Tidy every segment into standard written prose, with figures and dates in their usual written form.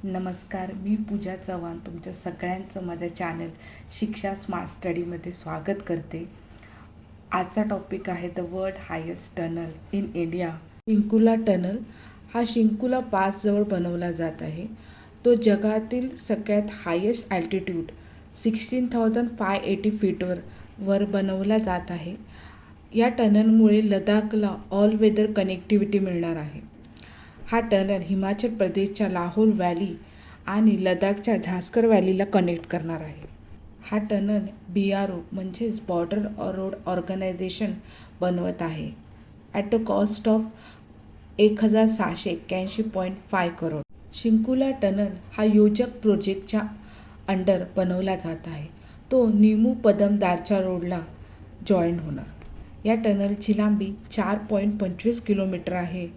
नमस्कार, मी पूजा चव्हाण तुमच्या सगळ्यांचं माझ्या चॅनल शिक्षा स्मार्ट स्टडीमध्ये स्वागत करते. आजचा टॉपिक आहे the world highest tunnel in India. Shinkula tunnel हा शिंकुला पासजवळ बनवला जात आहे. तो जगातील सगळ्यात हायेस्ट ॲल्टिट्यूड 16,580 फीटवर बनवला जात आहे. या टनलमुळे लडाखला ऑल वेदर कनेक्टिव्हिटी मिळणार आहे. हा टनल हिमाचल प्रदेशच्या लाहोल व्हॅली आणि लडाखच्या झास्कर व्हॅलीला कनेक्ट करणार आहे. हा टनल BRO म्हणजेच बॉर्डर रोड ऑर्गनायझेशन बनवत आहे. At a cost of 1,681.5 crore. Shinkula tunnel हा योजक प्रोजेक्टच्या अंडर बनवला जात आहे. तो निमू पदमदारच्या रोडला जॉईन होणार. या टनलची लांबी 4.25 किलोमीटर आहे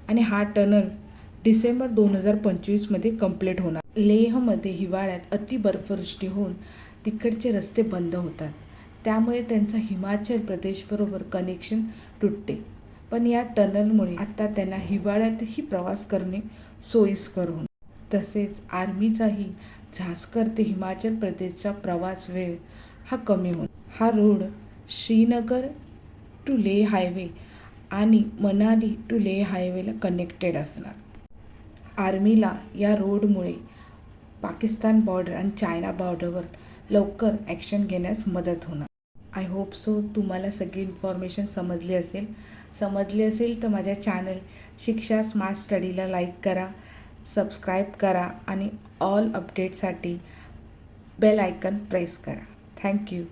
आणि हा टनल डिसेंबर 2025मध्ये कंप्लीट होणार. लेहमध्ये हिवाळ्यात अतिबर्फवृष्टी होऊन तिकडचे रस्ते बंद होतात. त्यामुळे त्यांचा हिमाचल प्रदेशबरोबर कनेक्शन तुटते. पण या टनलमुळे आता त्यांना हिवाळ्यातही प्रवास करणे सोयीस्कर होईल. तसेच आर्मीचाही झास्कर ते हिमाचल प्रदेशचा प्रवास वेळ हा कमी होईल. हा road Srinagar to Leh highway आणि मनाली टू लेह हायवेला कनेक्टेड असणार. आर्मीला या रोडमुळे पाकिस्तान बॉर्डर आणि चायना बॉर्डरवर लवकर ॲक्शन घेण्यास मदत होणार. आय होप सो तुम्हाला सगळी इन्फॉर्मेशन समजली असेल तर माझ्या चॅनल शिक्षा स्मार्ट स्टडीला लाईक करा, सबस्क्राईब करा आणि ऑल अपडेटसाठी बेल आयकन प्रेस करा. थँक्यू.